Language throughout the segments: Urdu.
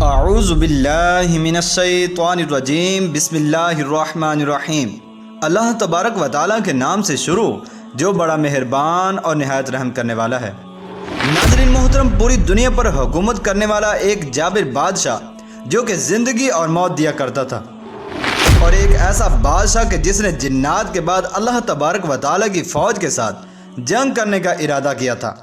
اعوذ باللہ من الشیطان الرجیم بسم اللہ الرحمن الرحیم۔ اللہ تبارک و تعالیٰ کے نام سے شروع جو بڑا مہربان اور نہایت رحم کرنے والا ہے۔ ناظرین محترم، پوری دنیا پر حکومت کرنے والا ایک جابر بادشاہ جو کہ زندگی اور موت دیا کرتا تھا، اور ایک ایسا بادشاہ کہ جس نے جنات کے بعد اللہ تبارک و تعالیٰ کی فوج کے ساتھ جنگ کرنے کا ارادہ کیا تھا۔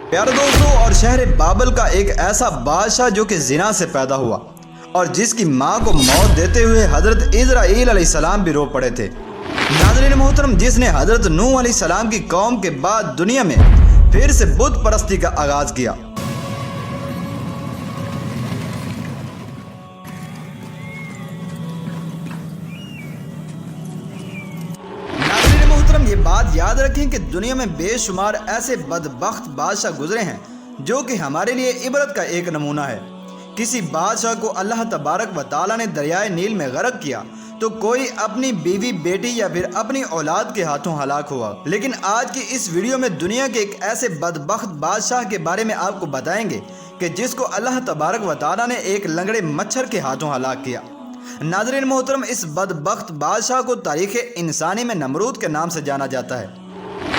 پیارے دوستو، اور شہر بابل کا ایک ایسا بادشاہ جو کہ زنا سے پیدا ہوا اور جس کی ماں کو موت دیتے ہوئے حضرت اسرائیل علیہ السلام بھی رو پڑے تھے۔ ناظرین محترم، جس نے حضرت نوح علیہ السلام کی قوم کے بعد دنیا میں پھر سے بت پرستی کا آغاز کیا۔ یہ بات یاد رکھیں کہ دنیا میں بے شمار ایسے بدبخت بادشاہ گزرے ہیں جو کہ ہمارے لیے عبرت کا ایک نمونہ ہے۔ کسی بادشاہ کو اللہ تبارک و تعالیٰ نے دریائے نیل میں غرق کیا تو کوئی اپنی بیوی، بیٹی یا پھر اپنی اولاد کے ہاتھوں ہلاک ہوا، لیکن آج کی اس ویڈیو میں دنیا کے ایک ایسے بدبخت بادشاہ کے بارے میں آپ کو بتائیں گے کہ جس کو اللہ تبارک و تعالیٰ نے ایک لنگڑے مچھر کے ہاتھوں ہلاک کیا۔ ناظرین محترم، اس بدبخت بادشاہ کو تاریخ انسانی میں نمرود کے نام سے جانا جاتا ہے۔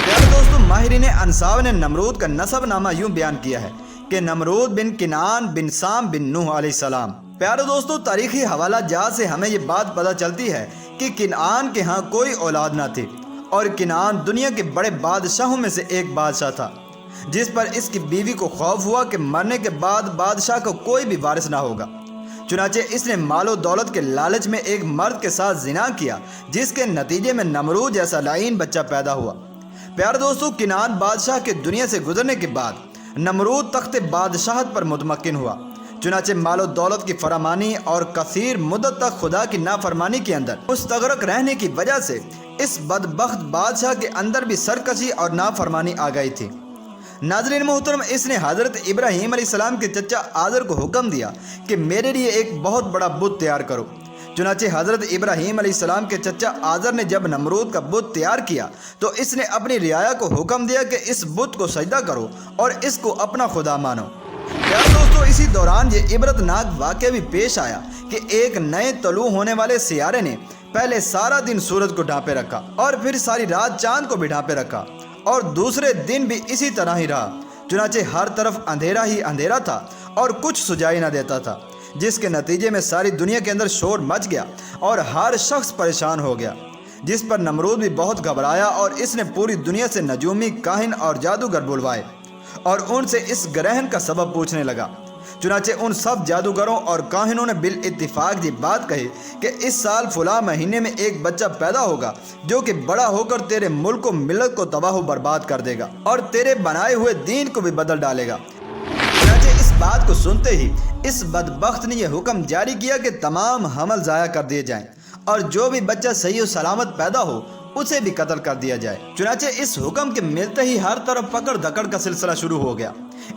پیارے دوستو، ماہرین انساب نے نمرود کا نسب نامہ یوں بیان کیا ہے کہ نمرود بن کنعان بن سام بن نوح علیہ السلام۔ پیارے دوستو، تاریخی حوالہ جات سے ہمیں یہ بات پتہ چلتی ہے کہ کنعان کے ہاں کوئی اولاد نہ تھی، اور کنعان دنیا کے بڑے بادشاہوں میں سے ایک بادشاہ تھا، جس پر اس کی بیوی کو خوف ہوا کہ مرنے کے بعد بادشاہ کو کوئی بھی وارث نہ ہوگا۔ چنانچہ اس نے مال و دولت کے لالچ میں ایک مرد کے ساتھ زنا کیا، جس کے نتیجے میں نمرود جیسا لعین بچہ پیدا ہوا۔ پیارے دوستو، کنعان بادشاہ کے دنیا سے گزرنے کے بعد نمرود تخت بادشاہت پر متمکن ہوا۔ چنانچہ مال و دولت کی فراوانی اور کثیر مدت تک خدا کی نافرمانی کے اندر مستغرق رہنے کی وجہ سے اس بدبخت بادشاہ کے اندر بھی سرکشی اور نافرمانی آ گئی تھی۔ ناظرین محترم، اس نے حضرت ابراہیم علیہ السلام کے چچا آزر کو حکم دیا کہ میرے لیے ایک بہت بڑا بت تیار کرو۔ چنانچہ حضرت ابراہیم علیہ السلام کے چچا آزر نے جب نمرود کا بت تیار کیا تو اس نے اپنی رعایا کو حکم دیا کہ اس بت کو سجدہ کرو اور اس کو اپنا خدا مانو۔ پیارے دوستو، اسی دوران یہ عبرتناک واقعہ بھی پیش آیا کہ ایک نئے طلوع ہونے والے سیارے نے پہلے سارا دن سورج کو ڈھانپے رکھا اور پھر ساری رات چاند کو بھی ڈھانپے رکھا، اور دوسرے دن بھی اسی طرح ہی رہا۔ چنانچہ ہر طرف اندھیرا ہی اندھیرا تھا اور کچھ سجائی نہ دیتا تھا، جس کے نتیجے میں ساری دنیا کے اندر شور مچ گیا اور ہر شخص پریشان ہو گیا، جس پر نمرود بھی بہت گھبرایا اور اس نے پوری دنیا سے نجومی، کاہن اور جادوگر بلوائے اور ان سے اس گرہن کا سبب پوچھنے لگا۔ چنانچہ ان سب جادوگروں اور کاہنوں نے بالاتفاق یہ بات کہی کہ اس سال فلاں مہینے میں ایک بچہ پیدا ہوگا جو کہ بڑا ہو کر تیرے ملک و ملت کو تباہ و برباد کر دے گا اور تیرے بنائے ہوئے دین کو بھی بدل ڈالے گا۔ چنانچہ اس بات کو سنتے ہی اس بدبخت نے یہ حکم جاری کیا کہ تمام حمل ضائع کر دیے جائیں اور جو بھی بچہ صحیح و سلامت پیدا ہو اسے بھی قتل کر دیا جائے۔ چنانچہ اس حکم کے ملتے ہی ہر طرف پکڑ دھکڑ کا سلسلہ شروع ہو گیا۔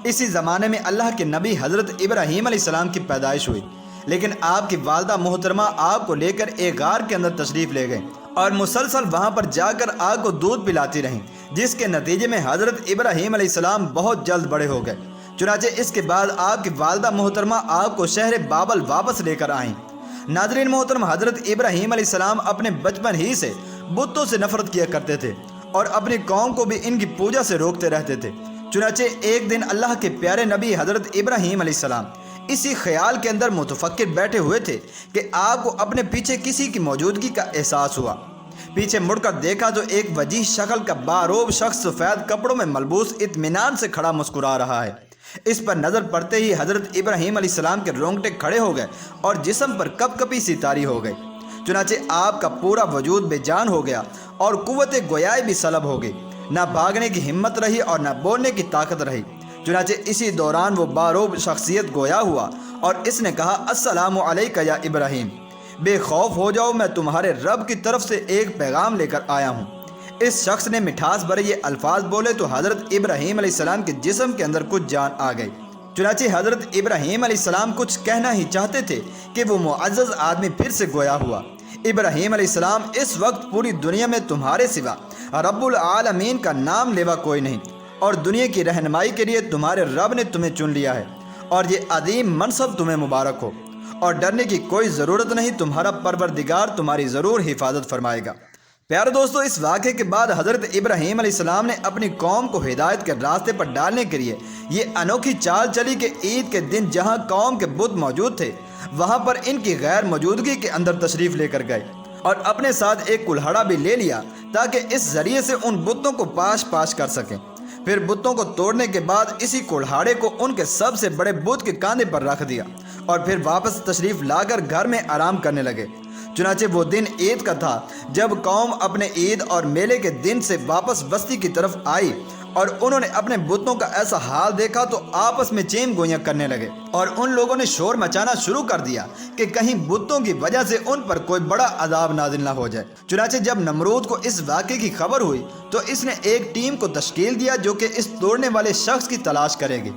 اسی زمانے میں اللہ کے نبی حضرت ابراہیم علیہ السلام کی پیدائش ہوئی، لیکن آپ کی والدہ محترمہ آپ کو لے کر ایک غار کے اندر تشریف لے گئیں اور مسلسل وہاں پر جا کر آپ کو دودھ پلاتی رہیں، جس کے نتیجے میں حضرت ابراہیم علیہ السلام بہت جلد بڑے ہو گئے۔ چنانچہ اس کے بعد آپ کی والدہ محترمہ آپ کو شہر بابل واپس لے کر آئیں۔ ناظرین محترم، حضرت ابراہیم علیہ السلام اپنے بچپن ہی سے بتوں سے نفرت کیا کرتے تھے اور اپنی قوم کو بھی ان کی پوجا سے روکتے رہتے تھے۔ چنانچہ ایک دن اللہ کے پیارے نبی حضرت ابراہیم علیہ السلام اسی خیال کے اندر متفکر بیٹھے ہوئے تھے کہ آپ کو اپنے پیچھے کسی کی موجودگی کا احساس ہوا۔ پیچھے مڑ کر دیکھا تو ایک وجیح شکل کا باروب شخص سفید کپڑوں میں ملبوس اطمینان سے کھڑا مسکرا رہا ہے۔ اس پر نظر پڑتے ہی حضرت ابراہیم علیہ السلام کے رونگٹے کھڑے ہو گئے اور جسم پر کپ کپی سی طاری ہو گئی۔ چنانچہ آپ کا پورا وجود بے جان ہو گیا اور قوت گویائی بھی سلب ہو گئی، نہ بھاگنے کی ہمت رہی اور نہ بولنے کی طاقت رہی۔ چنانچہ اسی دوران وہ باروب شخصیت گویا ہوا اور اس نے کہا، السلام علیکہ یا ابراہیم، بے خوف ہو جاؤ، میں تمہارے رب کی طرف سے ایک پیغام لے کر آیا ہوں۔ اس شخص نے مٹھاس بھرے یہ الفاظ بولے تو حضرت ابراہیم علیہ السلام کے جسم کے اندر کچھ جان آ گئی۔ چنانچہ حضرت ابراہیم علیہ السلام کچھ کہنا ہی چاہتے تھے کہ وہ معزز آدمی پھر سے گویا ہوا۔ ابراہیم علیہ السلام، اس وقت پوری دنیا میں تمہارے سوا رب العالمین کا نام لیوا کوئی نہیں، اور دنیا کی رہنمائی کے لیے تمہارے رب نے تمہیں چن لیا ہے، اور یہ عظیم منصب تمہیں مبارک ہو، اور ڈرنے کی کوئی ضرورت نہیں، تمہارا پروردگار تمہاری ضرور حفاظت فرمائے گا۔ پیارے دوستو، اس واقعے کے بعد حضرت ابراہیم علیہ السلام نے اپنی قوم کو ہدایت کے راستے پر ڈالنے کے لیے یہ انوکھی چال چلی کہ عید کے دن جہاں قوم کے بت موجود تھے وہاں پر ان کی غیر موجودگی کے اندر تشریف لے کر گئے، اور اپنے ساتھ ایک کلہڑا بھی لے لیا تاکہ اس ذریعے سے ان بتوں کو پاش کر سکیں۔ پھر بتوں کو توڑنے کے بعد اسی کلہاڑے کو ان کے سب سے بڑے بت کے کاندھے پر رکھ دیا، اور پھر واپس تشریف لا کر گھر میں آرام کرنے لگے۔ چنانچہ وہ دن عید کا تھا جب قوم اپنے عید اور میلے کے دن سے واپس بستی کی طرف آئی، اور انہوں نے اپنے بتوں کا ایسا حال دیکھا تو آپس میں چیم گوئیاں کرنے لگے، اور ان لوگوں نے شور مچانا شروع کر دیا کہ کہیں بتوں کی وجہ سے ان پر کوئی بڑا عذاب نازل نہ ہو جائے۔ چنانچہ جب نمرود کو اس واقعے کی خبر ہوئی تو اس نے ایک ٹیم کو تشکیل دیا جو کہ اس توڑنے والے شخص کی تلاش کرے گی۔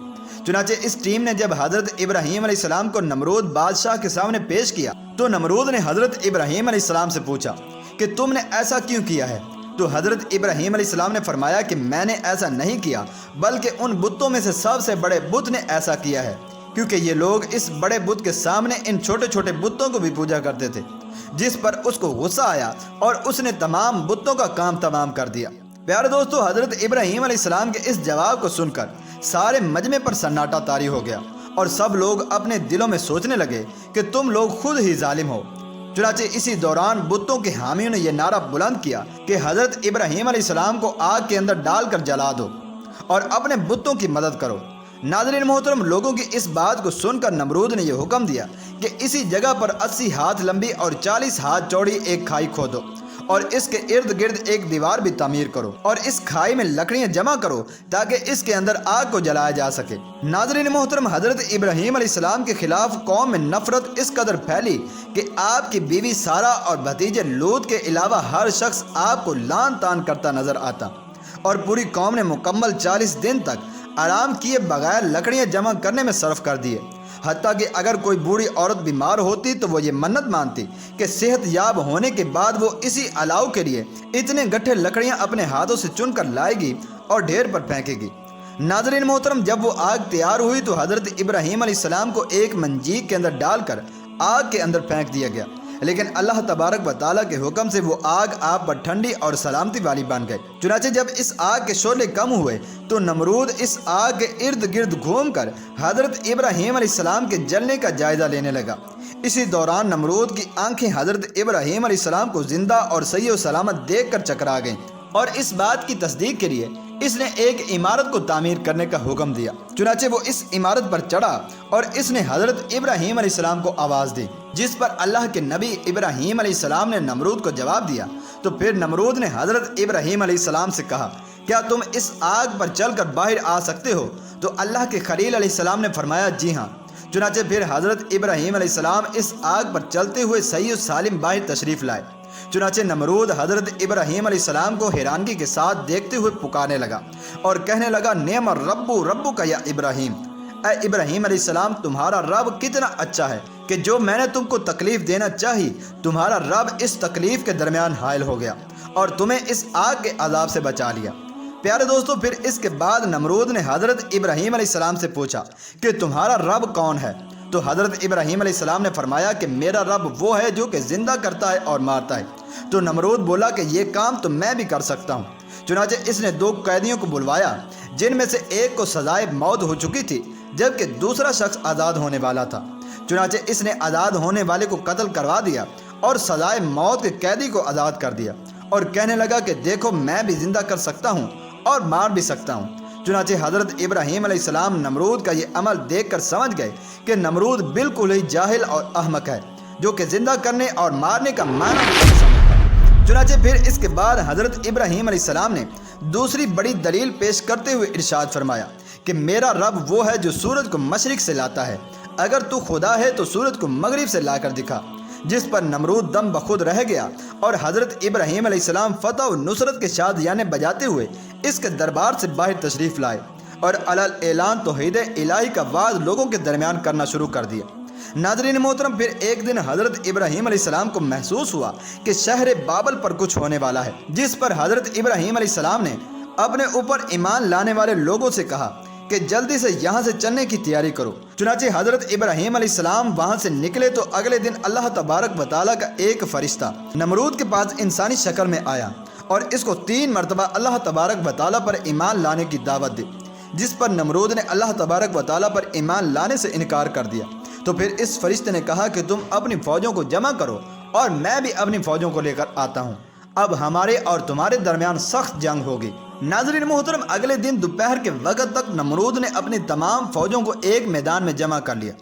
چنانچہ اس ٹیم نے جب حضرت ابراہیم علیہ السلام کو نمرود بادشاہ کے سامنے پیش کیا تو نمرود نے حضرت ابراہیم علیہ السلام سے پوچھا کہ تم نے ایسا کیوں کیا ہے؟ تو حضرت ابراہیم علیہ السلام نے فرمایا کہ میں نے ایسا نہیں کیا، بلکہ ان بتوں میں سے سب سے بڑے بت نے ایسا کیا ہے، کیونکہ یہ لوگ اس بڑے بت کے سامنے ان چھوٹے چھوٹے بتوں کو بھی پوجا کرتے تھے، جس پر اس کو غصہ آیا اور اس نے تمام بتوں کا کام تمام کر دیا۔ پیارے دوستو، حضرت ابراہیم علیہ السلام کے اس جواب کو سن کر سارے مجمع پر سناٹا طاری ہو گیا، اور سب لوگ اپنے دلوں میں سوچنے لگے کہ تم لوگ خود ہی ظالم ہو۔ چنانچہ اسی دوران بتوں کے حامیوں نے یہ نعرہ بلند کیا کہ حضرت ابراہیم علیہ السلام کو آگ کے اندر ڈال کر جلا دو اور اپنے بتوں کی مدد کرو۔ ناظرین محترم، لوگوں کی اس بات کو سن کر نمرود نے یہ حکم دیا کہ اسی جگہ پر 80 ہاتھ لمبی اور 40 ہاتھ چوڑی ایک کھائی کھودو، اور اس کے ارد گرد ایک دیوار بھی تعمیر کرو، اور اس کھائی میں لکڑیاں جمع کرو تاکہ اس کے اندر آگ کو جلایا جا سکے۔ ناظرین محترم، حضرت ابراہیم علیہ السلام کے خلاف قوم میں نفرت اس قدر پھیلی کہ آپ کی بیوی سارہ اور بھتیجے لوط کے علاوہ ہر شخص آپ کو لان تان کرتا نظر آتا، اور پوری قوم نے مکمل 40 دن تک آرام کیے بغیر لکڑیاں جمع کرنے میں صرف کر دیے، حتیٰ کہ اگر کوئی بوڑھی عورت بیمار ہوتی تو وہ یہ منت مانتی کہ صحت یاب ہونے کے بعد وہ اسی الاؤ کے لیے اتنے گٹھے لکڑیاں اپنے ہاتھوں سے چن کر لائے گی اور ڈھیر پر پھینکے گی۔ ناظرین محترم، جب وہ آگ تیار ہوئی تو حضرت ابراہیم علیہ السلام کو ایک منجیق کے اندر ڈال کر آگ کے اندر پھینک دیا گیا، لیکن اللہ تبارک و تعالیٰ کے حکم سے وہ آگ آپ پر ٹھنڈی اور سلامتی والی بن گئی۔ چنانچہ جب اس آگ کے شعلے کم ہوئے تو نمرود اس آگ کے ارد گرد گھوم کر حضرت ابراہیم علیہ السلام کے جلنے کا جائزہ لینے لگا۔ اسی دوران نمرود کی آنکھیں حضرت ابراہیم علیہ السلام کو زندہ اور صحیح و سلامت دیکھ کر چکرا گئیں، اور اس بات کی تصدیق کے لیے اس نے ایک عمارت کو تعمیر کرنے کا حکم دیا۔ چنانچہ وہ اس عمارت پر چڑھا اور اس نے حضرت ابراہیم علیہ السلام کو آواز دی، جس پر اللہ کے نبی ابراہیم علیہ السلام نے نمرود کو جواب دیا۔ تو پھر نمرود نے حضرت ابراہیم علیہ السلام سے کہا، کیا تم اس آگ پر چل کر باہر آ سکتے ہو؟ تو اللہ کے خلیل علیہ السلام نے فرمایا، جی ہاں۔ چنانچہ پھر حضرت ابراہیم علیہ السلام اس آگ پر چلتے ہوئے صحیح و سالم باہر تشریف لائے۔ چنانچہ نمرود حضرت ابراہیم علیہ السلام کو حیرانگی کے ساتھ دیکھتے ہوئے پکارنے لگا اور کہنے لگا، نعم الرب کا یا ابراہیم، اے ابراہیم علیہ السلام، تمہارا رب کتنا اچھا ہے کہ جو میں نے تم کو تکلیف دینا چاہی تمہارا رب اس تکلیف کے درمیان حائل ہو گیا اور تمہیں اس آگ کے عذاب سے بچا لیا۔ پیارے دوستو، پھر اس کے بعد نمرود نے حضرت ابراہیم علیہ السلام سے پوچھا کہ تمہارا رب کون ہے؟ تو حضرت ابراہیم علیہ السلام نے فرمایا کہ میرا رب وہ ہے جو کہ زندہ کرتا ہے اور مارتا ہے۔ تو نمرود بولا کہ یہ کام تو میں بھی کر سکتا ہوں۔ چنانچہ اس نے 2 قیدیوں کو بلوایا، جن میں سے ایک کو سزائے موت ہو چکی تھی جبکہ دوسرا شخص آزاد ہونے والا تھا۔ چنانچہ اس نے آزاد ہونے والے کو قتل کروا دیا اور سزائے موت کے قیدی کو آزاد کر دیا، اور کہنے لگا کہ دیکھو میں بھی زندہ کر سکتا ہوں اور مار بھی سکتا ہوں۔ چنانچہ حضرت ابراہیم علیہ السلام نمرود کا یہ عمل دیکھ کر سمجھ گئے کہ نمرود بالکل ہی جاہل اور احمق ہے، جو کہ زندہ کرنے اور مارنے کا معنی بھی نہیں سمجھتا۔ چنانچہ پھر اس کے بعد حضرت ابراہیم علیہ السلام نے دوسری بڑی دلیل پیش کرتے ہوئے ارشاد فرمایا کہ میرا رب وہ ہے جو سورج کو مشرق سے لاتا ہے، اگر تو خدا ہے تو سورج کو مغرب سے لا کر دکھا۔ جس پر نمرود دم بخود رہ گیا اور حضرت ابراہیم علیہ السلام فتح و نصرت کے شادیانے بجاتے ہوئے اس کے دربار سے باہر تشریف لائے اور علل اعلان توحید الہی کا وعد لوگوں کے درمیان کرنا شروع کر دیا۔ ناظرین محترم، پھر ایک دن حضرت ابراہیم علیہ السلام کو محسوس ہوا کہ شہر بابل پر کچھ ہونے والا ہے، جس پر حضرت ابراہیم علیہ السلام نے اپنے اوپر ایمان لانے والے لوگوں سے کہا کہ جلدی سے یہاں سے چلنے کی تیاری کرو۔ چنانچہ حضرت ابراہیم علیہ السلام وہاں سے نکلے تو اگلے دن اللہ تبارک و تعالیٰ کا ایک فرشتہ نمرود کے پاس انسانی شکل میں آیا اور اس کو 3 مرتبہ اللہ تبارک و تعالیٰ پر ایمان لانے کی دعوت دی، جس پر نمرود نے اللہ تبارک و تعالیٰ پر ایمان لانے سے انکار کر دیا۔ تو پھر اس فرشتے نے کہا کہ تم اپنی فوجوں کو جمع کرو اور میں بھی اپنی فوجوں کو لے کر آتا ہوں، اب ہمارے اور تمہارے درمیان سخت جنگ ہوگی۔ ناظرین محترم، اگلے دن دوپہر کے وقت تک نمرود نے اپنی تمام فوجوں کو ایک میدان میں جمع کر لیا۔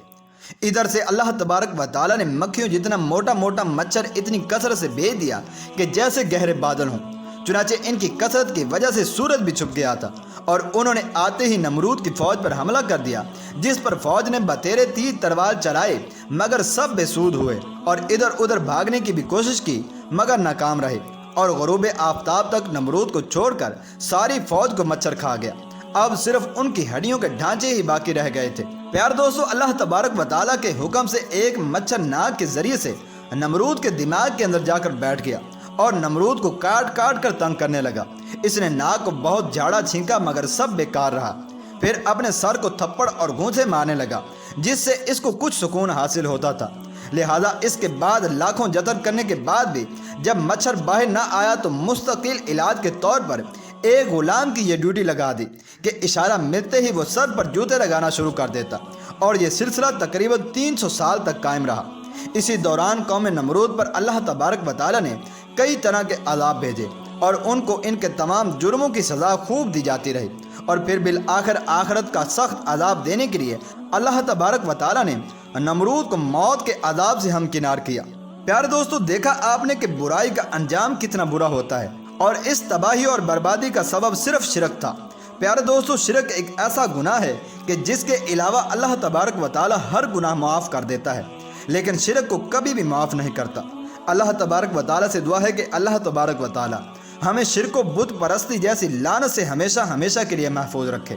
ادھر سے اللہ تبارک و تعالیٰ نے مکھیوں جتنا موٹا موٹا مچھر اتنی کثرت سے بھیج دیا کہ جیسے گہرے بادل ہوں۔ چنانچہ ان کی کثرت کی وجہ سے سورج بھی چھپ گیا تھا اور انہوں نے آتے ہی نمرود کی فوج پر حملہ کر دیا، جس پر فوج نے بتیرے تیر تلوار چلائے مگر سب بے سود ہوئے اور ادھر ادھر بھاگنے کی بھی کوشش کی مگر ناکام رہے، اور غروب آفتاب تک نمرود کو چھوڑ کر ساری فوج کو مچھر کھا گیا۔ اب صرف ان کی ہڈیوں کے ڈھانچے ہی باقی رہ گئے تھے۔ پیار دوستو، اللہ تبارک و تعالیٰ کے حکم سے ایک مچھر ناک کے ذریعے سے نمرود کے دماغ کے اندر جا کر بیٹھ گیا اور نمرود کو کاٹ کاٹ کر تنگ کرنے لگا۔ اس نے ناک کو بہت جھاڑا چھینکا مگر سب بیکار رہا۔ پھر اپنے سر کو تھپڑ اور گونجے مارنے لگا، جس سے اس کو کچھ سکون حاصل ہوتا تھا۔ لہذا اس کے بعد لاکھوں جتن کرنے کے بعد بھی جب مچھر باہر نہ آیا تو مستقل علاج کے طور پر ایک غلام کی یہ ڈیوٹی لگا دی کہ اشارہ ملتے ہی وہ سر پر جوتے لگانا شروع کر دیتا، اور یہ سلسلہ تقریباً 300 سال تک قائم رہا۔ اسی دوران قوم نمرود پر اللہ تبارک و تعالیٰ نے کئی طرح کے عذاب بھیجے اور ان کو ان کے تمام جرموں کی سزا خوب دی جاتی رہی، اور پھر بالآخر آخرت کا سخت عذاب دینے کے لیے اللہ تبارک و تعالیٰ نے نمرود کو موت کے عذاب سے ہمکنار کیا۔ پیارے دوستو، دیکھا آپ نے کہ برائی کا انجام کتنا برا ہوتا ہے، اور اس تباہی اور بربادی کا سبب صرف شرک تھا۔ پیارے دوستو، شرک ایک ایسا گناہ ہے کہ جس کے علاوہ اللہ تبارک و تعالیٰ ہر گناہ معاف کر دیتا ہے، لیکن شرک کو کبھی بھی معاف نہیں کرتا۔ اللہ تبارک و تعالیٰ سے دعا ہے کہ اللہ تبارک و تعالیٰ ہمیں شرک و بت پرستی جیسی لعنت سے ہمیشہ ہمیشہ کے لیے محفوظ رکھے۔